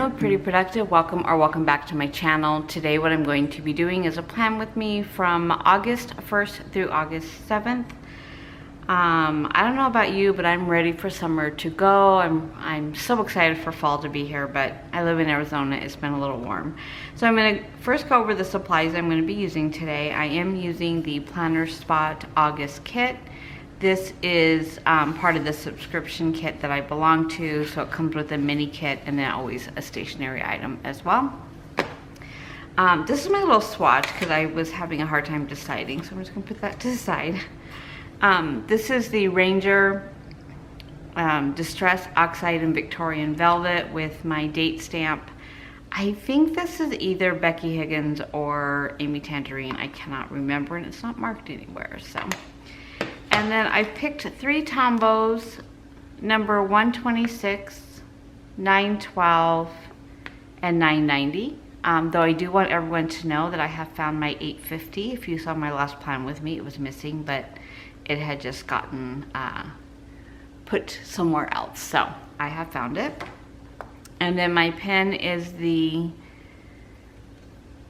new, pretty productive. Welcome back to my channel. Today what I'm going to be doing is a plan with me from August 1st through August 7th. I don't know about you, but I'm ready for summer to go. I'm so excited for fall to be here, but I live in Arizona. It's been a little warm. So I'm going to first go over the supplies I'm going to be using today. I am using the Planner Spot August kit. This is part of the subscription kit that I belong to, so it comes with a mini kit and then always a stationary item as well. This is my little swatch because I was having a hard time deciding, so I'm just going to put that to the side. This is the Ranger Distress Oxide and Victorian Velvet with my date stamp. I think this is either Becky Higgins or Amy Tangerine. I cannot remember, and it's not marked anywhere. So, and then I picked 3 Tombows, number 126, 912, and 990. Though I do want everyone to know that I have found my 850. If you saw my last plan with me, it was missing, but it had just gotten put somewhere else. So I have found it. And then my pen is the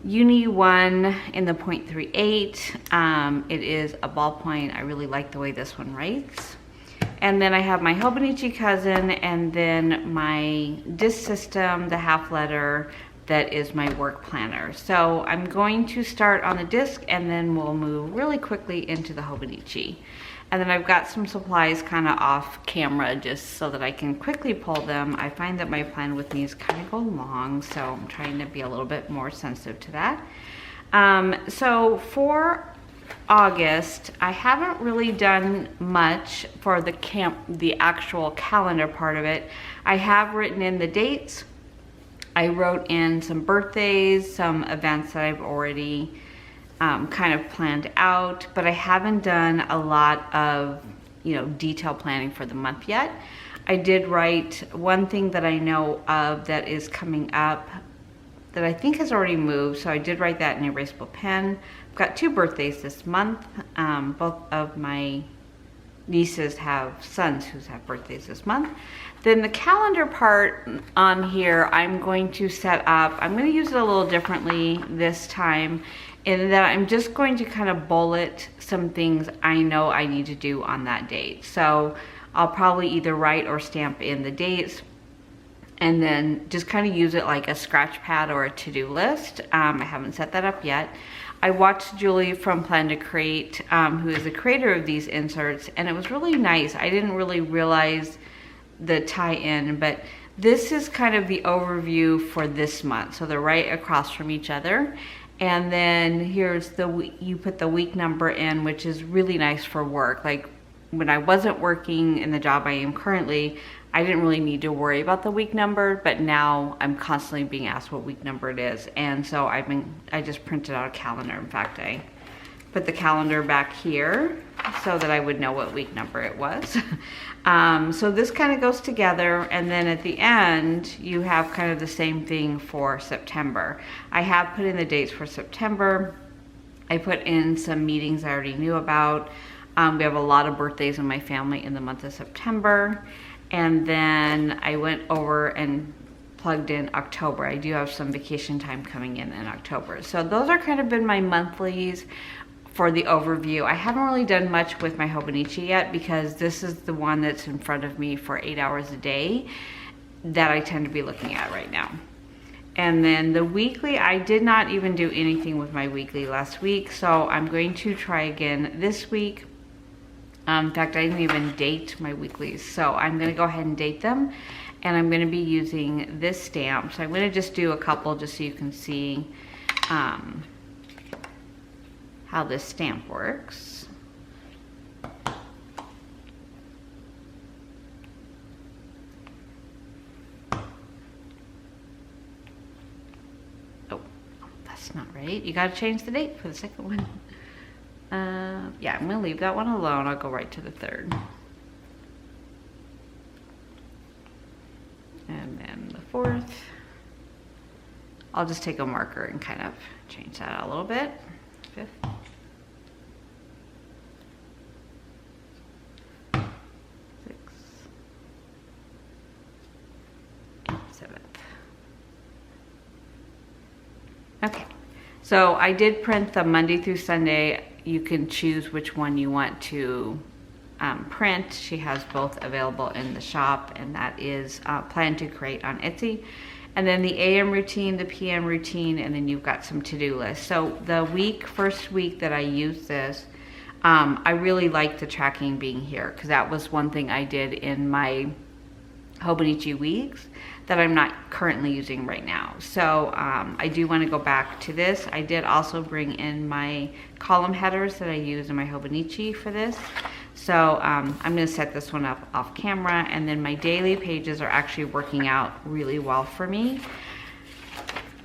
Uni One in the 0.38. It is a ballpoint. I really like the way this one writes. And then I have my Hobonichi Cousin, and then my disc system, the half letter, that is my work planner. So I'm going to start on the disc and then we'll move really quickly into the Hobonichi. And then I've got some supplies kind of off camera just so that I can quickly pull them. I find that my plan with these kind of go long, so I'm trying to be a little bit more sensitive to that. So for August, I haven't really done much for the actual calendar part of it. I have written in the dates. I wrote in some birthdays, some events that I've already kind of planned out, but I haven't done a lot of, detail planning for the month yet. I did write one thing that I know of that is coming up that I think has already moved, so I did write that in an erasable pen. I've got 2 birthdays this month. Both of my nieces have sons who have birthdays this month. Then the calendar part on here, I'm going to set up, I'm going to use it a little differently this time, in that I'm just going to kind of bullet some things I know I need to do on that date. So I'll probably either write or stamp in the dates and then just kind of use it like a scratch pad or a to-do list. I haven't set that up yet. I watched Julie from Plan to Create, who is the creator of these inserts, and it was really nice. I didn't really realize the tie-in, but this is kind of the overview for this month. So they're right across from each other. And then here's you put the week number in, which is really nice for work. Like when I wasn't working in the job I am currently, I didn't really need to worry about the week number, but now I'm constantly being asked what week number it is. And so I just printed out a calendar. In fact, I put the calendar back here so that I would know what week number it was. So this kind of goes together, and then at the end you have kind of the same thing for September. I have put in the dates for September. I put in some meetings I already knew about. We have a lot of birthdays in my family in the month of September. And then I went over and plugged in October. I do have some vacation time coming in October. So those are kind of been my monthlies for the overview. I haven't really done much with my Hobonichi yet because this is the one that's in front of me for 8 hours a day that I tend to be looking at right now. And then the weekly, I did not even do anything with my weekly last week, so I'm going to try again this week. In fact, I didn't even date my weeklies, so I'm going to go ahead and date them, and I'm going to be using this stamp. So I'm going to just do a couple just so you can see how this stamp works. Oh, that's not right. You got to change the date for the second one. Yeah, I'm gonna leave that one alone. I'll go right to the 3rd. And then the 4th. I'll just take a marker and kind of change that out a little bit. 5th. 6th. 7th. So I did print the Monday through Sunday. You can choose which one you want to print. She has both available in the shop, and that is Plan to Create on Etsy. And then the AM routine, the PM routine, and then you've got some to-do lists. So the first week that I used this, I really liked the tracking being here, because that was one thing I did in my Hobonichi weeks that I'm not currently using right now. So I do want to go back to this. I did also bring in my column headers that I use in my Hobonichi for this. So I'm going to set this one up off camera, and then my daily pages are actually working out really well for me.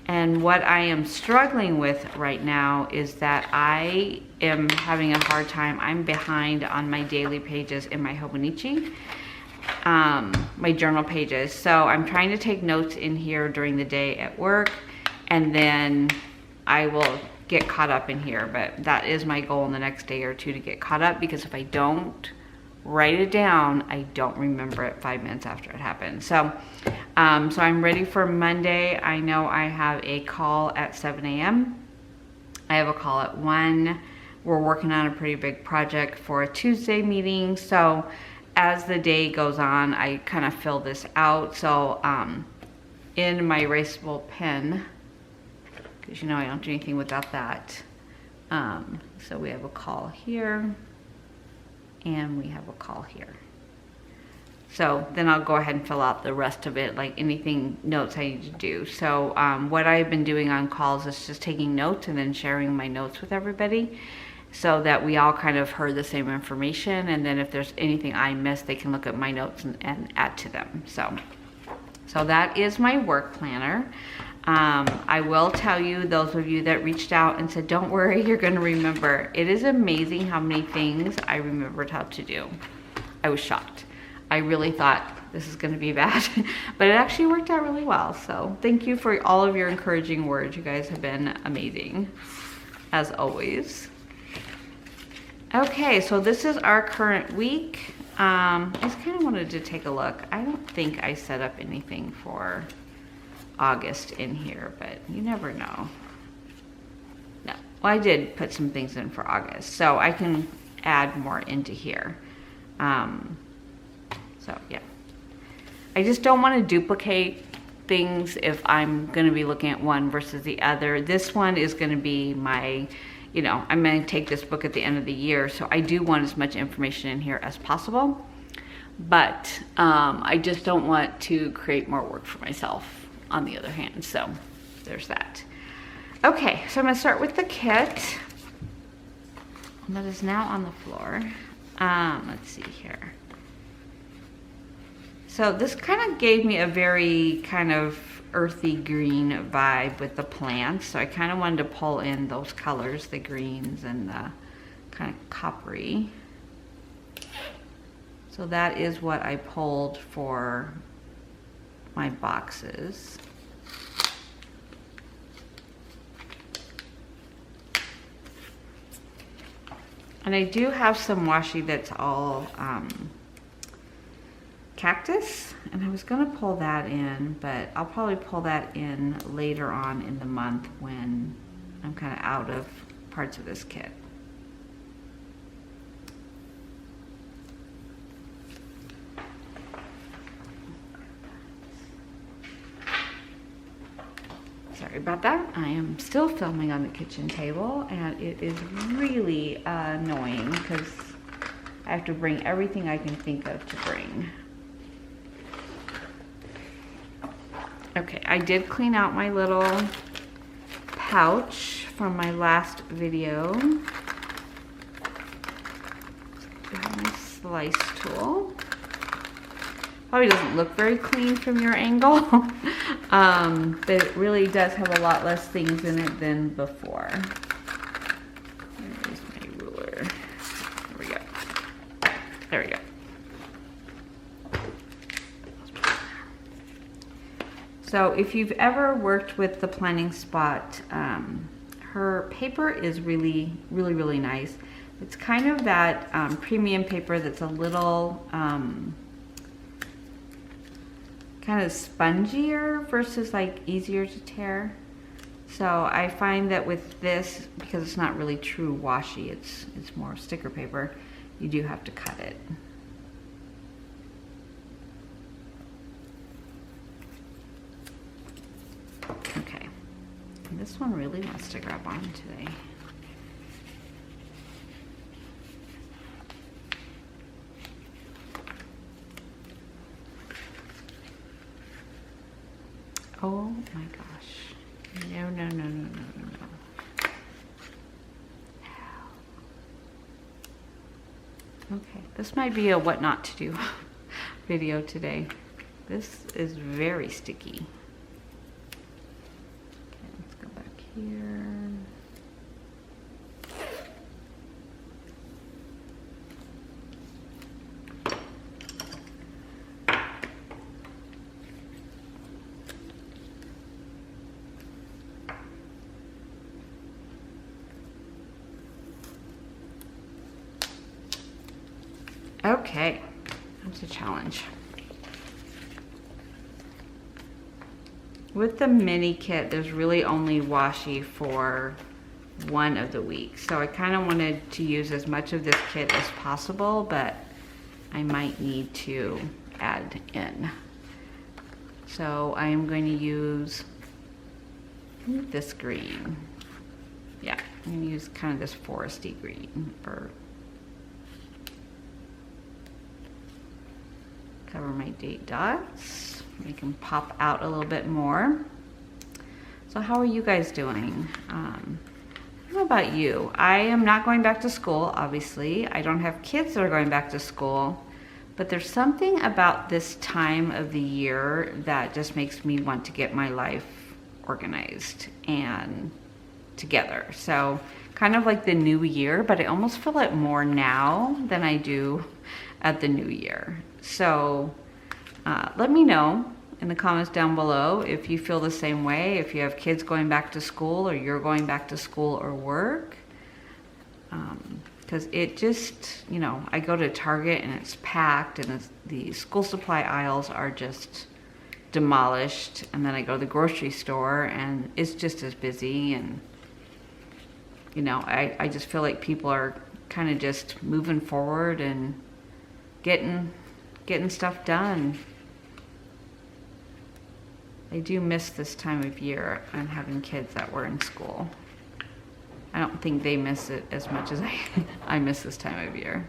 And what I am struggling with right now is that I am having a hard time. I'm behind on my daily pages in my Hobonichi, my journal pages. So I'm trying to take notes in here during the day at work, and then I will get caught up in here. But that is my goal in the next day or two, to get caught up, because if I don't write it down, I don't remember it 5 minutes after it happened. So so I'm ready for Monday. I know I have a call at 7 a.m. I have a call at 1. We're working on a pretty big project for a Tuesday meeting. So as the day goes on, I kind of fill this out. So in my erasable pen, because you know I don't do anything without that. So we have a call here, and we have a call here. So then I'll go ahead and fill out the rest of it, like anything notes I need to do. So what I've been doing on calls is just taking notes and then sharing my notes with everybody, so that we all kind of heard the same information. And then if there's anything I missed, they can look at my notes and add to them. So that is my work planner. I will tell you, those of you that reached out and said, don't worry, you're going to remember. It is amazing how many things I remembered how to do. I was shocked. I really thought this is going to be bad, but it actually worked out really well. So thank you for all of your encouraging words. You guys have been amazing, as always. Okay, so this is our current week. I just kind of wanted to take a look. I don't think I set up anything for August in here, but you never know. No, well, I did put some things in for August, so I can add more into here. So yeah, I just don't want to duplicate things if I'm going to be looking at one versus the other. This one is going to be my, you know, I'm going to take this book at the end of the year, so I do want as much information in here as possible, but I just don't want to create more work for myself on the other hand. So there's that. Okay, so I'm going to start with the kit that is now on the floor. Let's see here. So this kind of gave me a very kind of earthy green vibe with the plants. So I kind of wanted to pull in those colors, the greens and the kind of coppery. So that is what I pulled for my boxes. And I do have some washi that's all cactus, and I was gonna pull that in, but I'll probably pull that in later on in the month when I'm kind of out of parts of this kit. Sorry about that. I am still filming on the kitchen table, and it is really annoying because I have to bring everything I can think of to bring. Okay, I did clean out my little pouch from my last video. I have my slice tool. Probably doesn't look very clean from your angle, but it really does have a lot less things in it than before. There's my ruler. There we go. There we go. So if you've ever worked with the Planning Spot, her paper is really nice. It's kind of that premium paper that's a little kind of spongier versus like easier to tear. So I find that with this, because it's not really true washi, it's more sticker paper, you do have to cut it. Okay, and this one really wants to grab on today. Oh my gosh. No, no, no, no, no, no, no. Okay, this might be a what not to do video today. This is very sticky. Okay, let's go back here. Okay, that's a challenge. With the mini kit, there's really only washi for one of the weeks. So I kind of wanted to use as much of this kit as possible, but I might need to add in. So I am going to use this green. Yeah, I'm going to use kind of this foresty green for cover my date dots, make them pop out a little bit more. So how are you guys doing? I don't know about you. I am not going back to school, obviously. I don't have kids that are going back to school, but there's something about this time of the year that just makes me want to get my life organized and together. So kind of like the new year, but I almost feel it more now than I do at the new year. So let me know in the comments down below if you feel the same way, if you have kids going back to school or you're going back to school or work. Because it just, you know, I go to Target and it's packed and the school supply aisles are just demolished. And then I go to the grocery store and it's just as busy. And, you know, I just feel like people are kind of just moving forward and getting stuff done. I do miss this time of year and having kids that were in school. I don't think they miss it as much as I miss this time of year.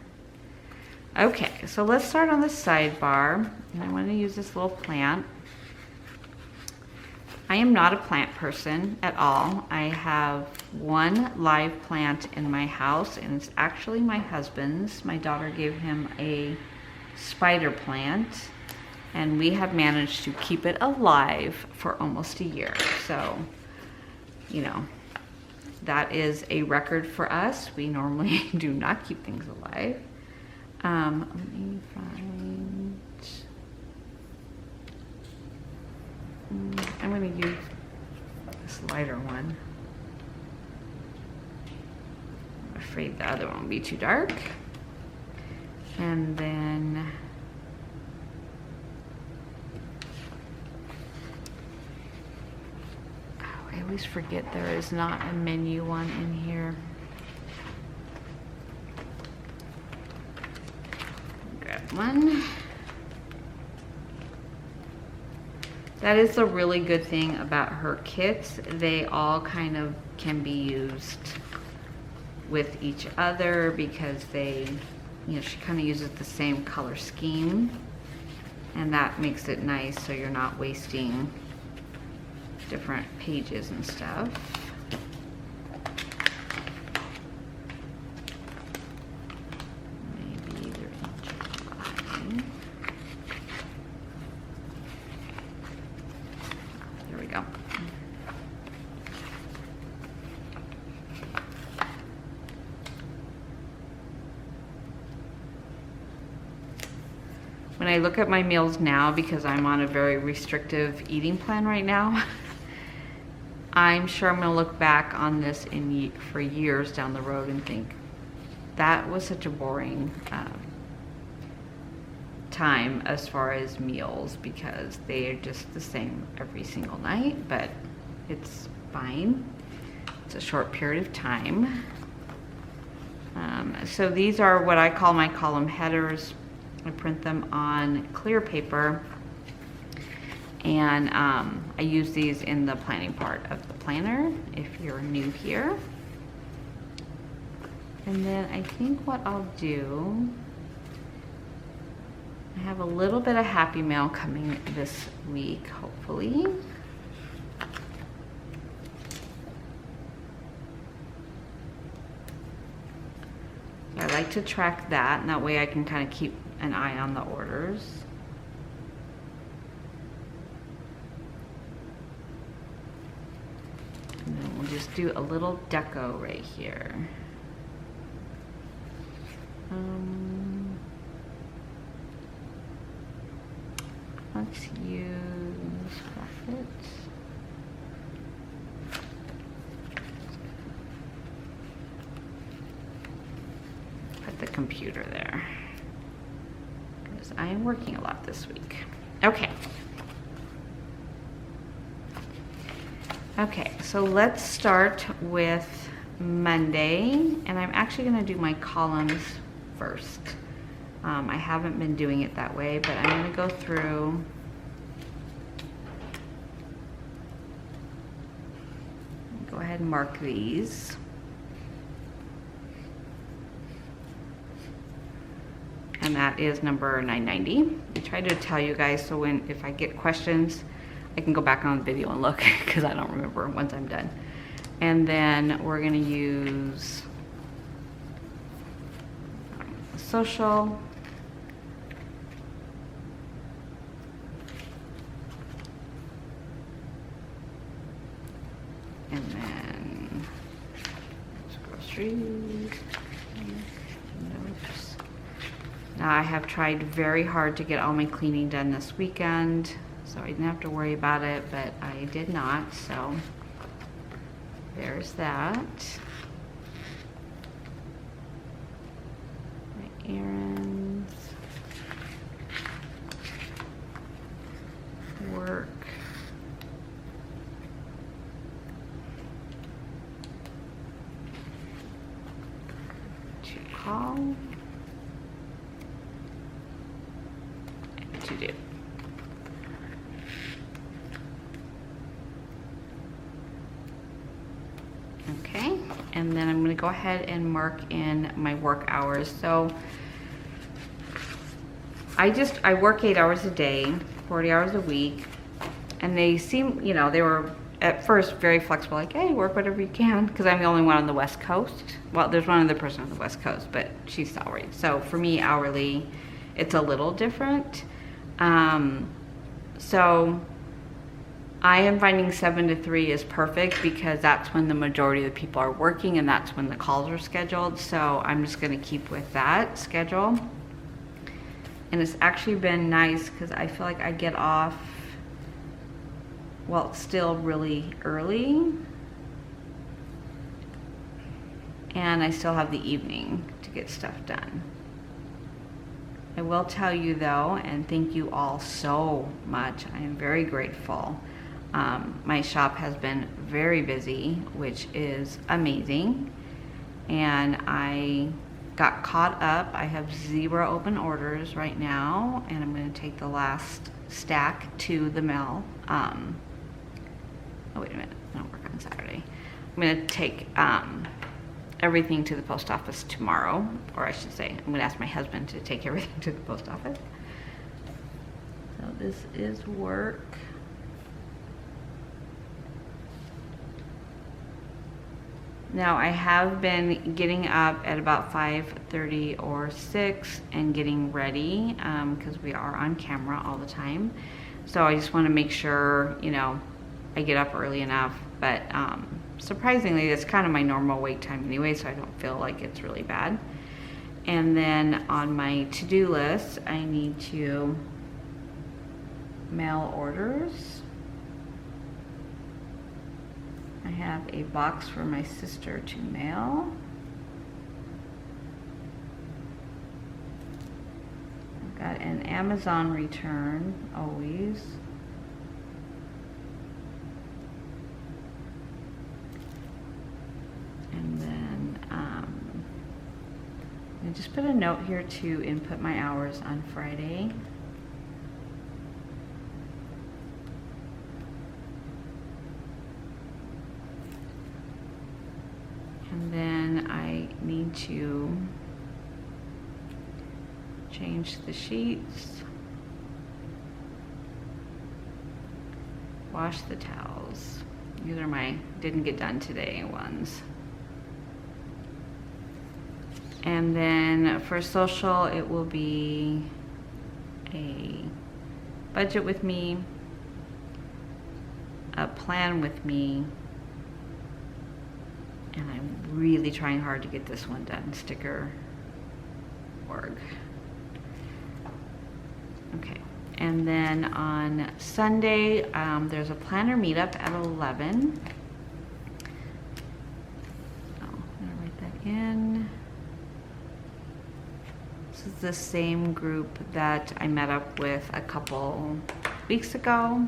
Okay, so let's start on the sidebar. And I want to use this little plant. I am not a plant person at all. I have one live plant in my house and it's actually my husband's. My daughter gave him a spider plant and we have managed to keep it alive for almost a year. So, you know, that is a record for us. We normally do not keep things alive. Let me find, I'm going to use this lighter one. I'm afraid the other one will be too dark. And then I always forget there is not a menu one in here. Grab one. That is the really good thing about her kits. They all kind of can be used with each other because they, you know, she kind of uses the same color scheme and that makes it nice so you're not wasting different pages and stuff. Maybe they're intertwined. There we go. When I look at my meals now, because I'm on a very restrictive eating plan right now, I'm sure I'm gonna look back on this for years down the road and think, that was such a boring time as far as meals because they are just the same every single night, but it's fine. It's a short period of time. So these are what I call my column headers. I print them on clear paper, and I use these in the planning part of the planner if you're new here. And then I think what I'll do, I have a little bit of happy mail coming this week, hopefully. I like to track that, and that way I can kind of keep an eye on the orders. And then we'll just do a little deco right here. Let's use brackets. Put the computer there, because I am working a lot this week. Okay. Okay, so let's start with Monday, and I'm actually going to do my columns first. I haven't been doing it that way, but I'm going to go through go ahead and mark these. And that is number 990. I try to tell you guys so if I get questions, I can go back on the video and look, because I don't remember once I'm done. And then we're going to use social. And then groceries. Notes. Now I have tried very hard to get all my cleaning done this weekend, so I didn't have to worry about it, but I did not, so there's that. My errands. Work. To call. And to do. Okay, and then I'm going to go ahead and mark in my work hours. So I work 8 hours a day, 40 hours a week, and they seem, you know, they were at first very flexible, like, hey, work whatever you can, because I'm the only one on the West Coast. Well, there's one other person on the West Coast, but she's salaried. So for me, hourly, it's a little different. So I am finding 7 to 3 is perfect, because that's when the majority of the people are working, and that's when the calls are scheduled. So I'm just going to keep with that schedule. And it's actually been nice, because I feel like I get off, well, it's still really early, and I still have the evening to get stuff done. I will tell you though, and thank you all so much, I am very grateful. My shop has been very busy, which is amazing, and I got caught up. I have 0 open orders right now, and I'm going to take the last stack to the mail. Oh wait a minute, I don't work on Saturday. I'm going to take everything to the post office tomorrow, or I should say, I'm going to ask my husband to take everything to the post office. So this is work. Now I have been getting up at about 5:30 or 6 and getting ready, because we are on camera all the time. So I just want to make sure, you know, I get up early enough, but surprisingly, it's kind of my normal wake time anyway, so I don't feel like it's really bad. And then on my to-do list, I need to mail orders. I have a box for my sister to mail. I've got an Amazon return, always. I just put a note here to input my hours on Friday. And then I need to change the sheets, wash the towels. These are my didn't get done today ones. And then for social, it will be a budget with me, a plan with me, and I'm really trying hard to get this one done, sticker org. Okay, and then on Sunday, there's a planner meetup at 11. So I'm gonna write that in. This is the same group that I met up with a couple weeks ago.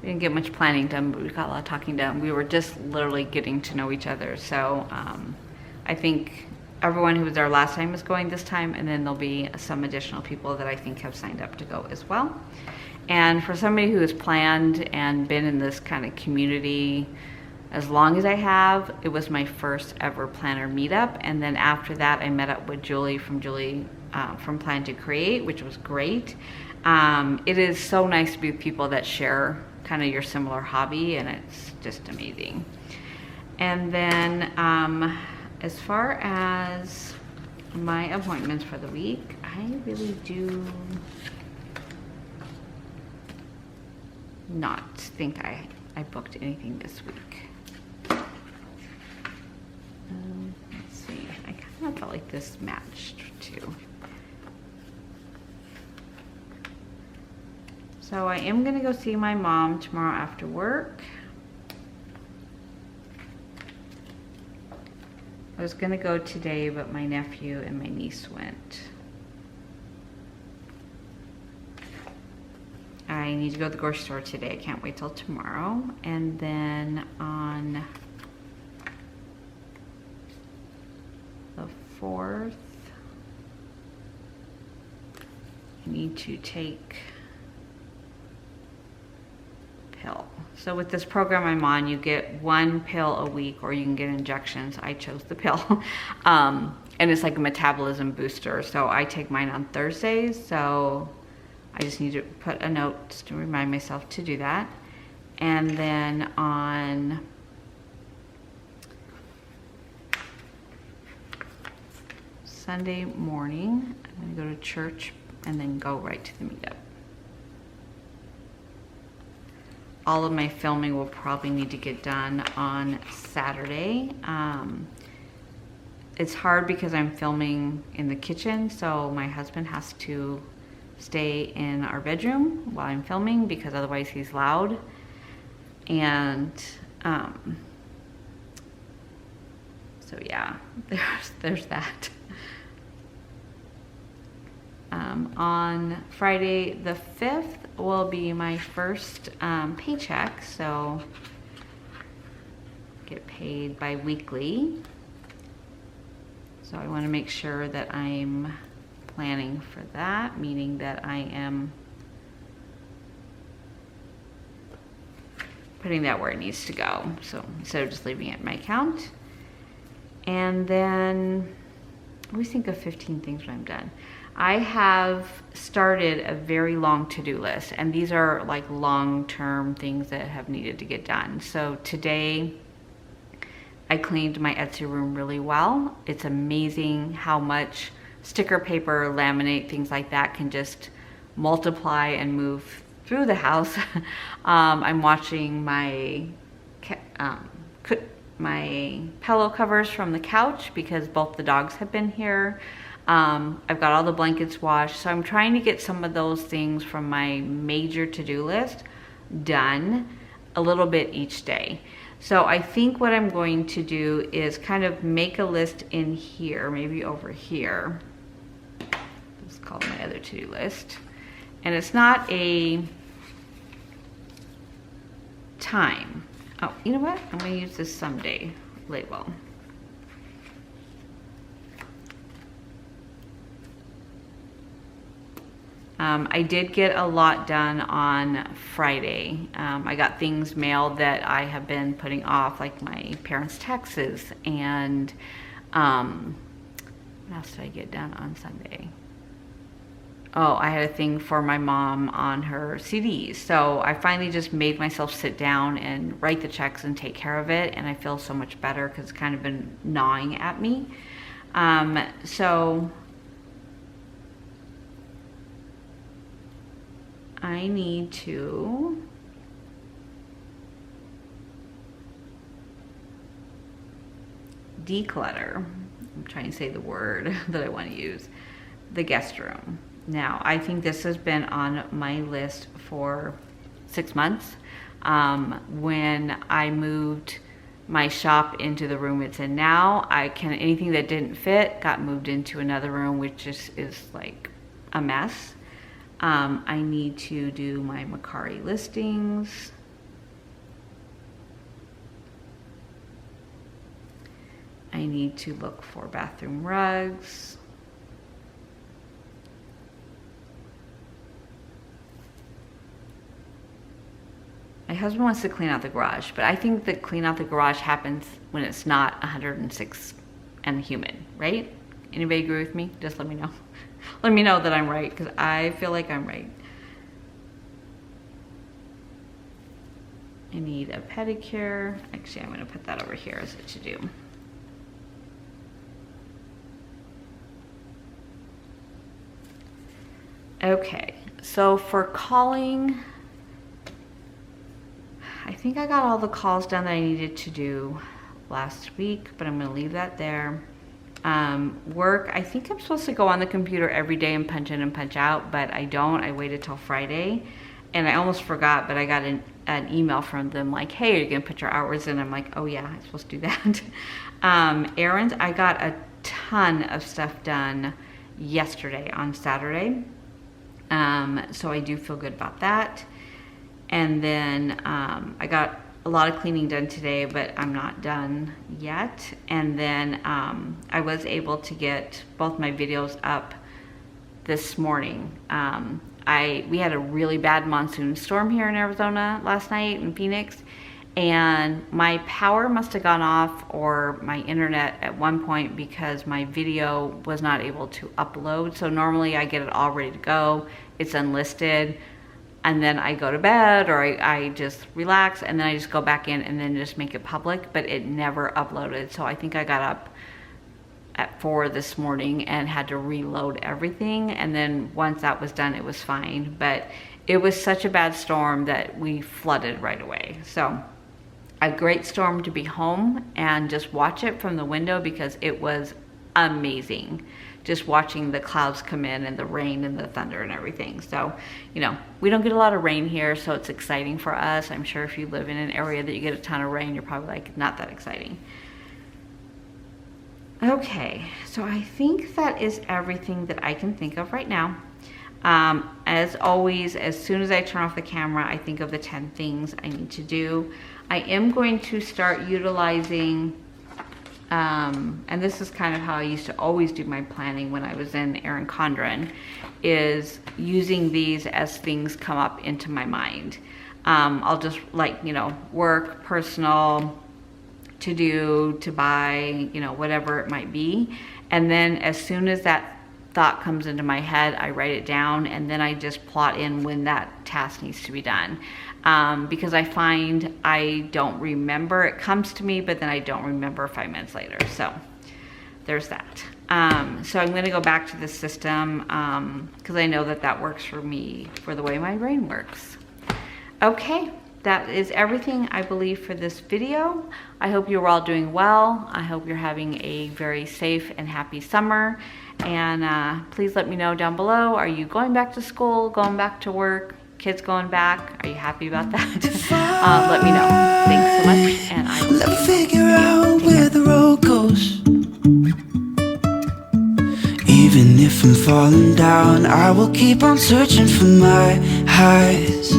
We didn't get much planning done, but we got a lot of talking done. We were just literally getting to know each other. So I think everyone who was there last time is going this time, and then there'll be some additional people that I think have signed up to go as well. And for somebody who has planned and been in this kind of community as long as I have, it was my first ever planner meetup. And then after that, I met up with Julie from Plan to Create, which was great. It is so nice to be with people that share kind of your similar hobby, and it's just amazing. And then as far as my appointments for the week, I really do not think I booked anything this week. Let's see, I kind of felt like this matched too. So I am gonna go see my mom tomorrow after work. I was gonna go today, but my nephew and my niece went. I need to go to the grocery store today. I can't wait till tomorrow. And then on the 4th, I need to take pill. So with this program I'm on, you get 1 pill a week, or you can get injections. I chose the pill. And it's like a metabolism booster. So I take mine on Thursdays. So I just need to put a note to remind myself to do that. And then on Sunday morning, I'm gonna go to church and then go right to the meetup. All of my filming will probably need to get done on Saturday. It's hard because I'm filming in the kitchen, so my husband has to stay in our bedroom while I'm filming because otherwise he's loud. And so yeah, there's that. On Friday the 5th will be my first paycheck, so get paid bi-weekly. So I want to make sure that I'm planning for that, meaning that I am putting that where it needs to go. So instead of just leaving it in my account. And then I always think of 15 things when I'm done. I have started a very long to-do list, and these are like long-term things that have needed to get done. So today I cleaned my Etsy room really well. It's amazing how much sticker paper, laminate, things like that can just multiply and move through the house. I'm watching my pillow covers from the couch because both the dogs have been here. I've got all the blankets washed, so I'm trying to get some of those things from my major to-do list done a little bit each day. So I think what I'm going to do is kind of make a list in here, maybe over here. It's called my other to-do list. And it's not a time. Oh, you know what? I'm gonna use this someday label. I did get a lot done on Friday. I got things mailed that I have been putting off, like my parents' taxes, and what else did I get done on Sunday? Oh, I had a thing for my mom on her CDs. So I finally just made myself sit down and write the checks and take care of it. And I feel so much better because it's kind of been gnawing at me. So I need to declutter. I'm trying to say the word that I want to use. The guest room. Now, I think this has been on my list for 6 months. When I moved my shop into the room it's in now, anything that didn't fit got moved into another room, which is like a mess. I need to do my Mercari listings. I need to look for bathroom rugs. My husband wants to clean out the garage, but I think that clean out the garage happens when it's not 106 and humid, right? Anybody agree with me? Just let me know. Let me know that I'm right, because I feel like I'm right. I need a pedicure. Actually, I'm going to put that over here as a to-do. Okay, so for calling, I think I got all the calls done that I needed to do last week, but I'm gonna leave that there. Work, I think I'm supposed to go on the computer every day and punch in and punch out, but I don't. I waited till Friday, and I almost forgot, but I got an email from them like, hey, are you gonna put your hours in? I'm like, oh yeah, I'm supposed to do that. Errands, I got a ton of stuff done yesterday on Saturday. So I do feel good about that. And then I got a lot of cleaning done today, but I'm not done yet. And then I was able to get both my videos up this morning. We had a really bad monsoon storm here in Arizona last night in Phoenix, and my power must have gone off, or my internet at one point, because my video was not able to upload. So normally I get it all ready to go, it's unlisted, and then I go to bed, or I just relax, and then I just go back in and then just make it public, but it never uploaded. So I think I got up at 4 this morning and had to reload everything, and then once that was done, it was fine. But it was such a bad storm that we flooded right away. So a great storm to be home and just watch it from the window, because it was amazing just watching the clouds come in and the rain and the thunder and everything. So, you know, we don't get a lot of rain here, so it's exciting for us. I'm sure if you live in an area that you get a ton of rain, you're probably like, not that exciting. Okay, so I think that is everything that I can think of right now. As always, as soon as I turn off the camera, I think of the 10 things I need to do. I am going to start utilizing, and this is kind of how I used to always do my planning when I was in Erin Condren, is using these as things come up into my mind. I'll just, like, you know, work, personal, to do, to buy, you know, whatever it might be. And then as soon as that thought comes into my head, I write it down, and then I just plot in when that task needs to be done. Because I find I don't remember, it comes to me, but then I don't remember 5 minutes later. So there's that. So I'm gonna go back to the system, because I know that that works for me, for the way my brain works. Okay, that is everything, I believe, for this video. I hope you're all doing well. I hope you're having a very safe and happy summer. And please let me know down below, are you going back to school, going back to work, kids going back? Are you happy about that? Let me know. Thanks so much, and I will let me figure out where the road goes. Even if I'm falling down, I will keep on searching for my highs.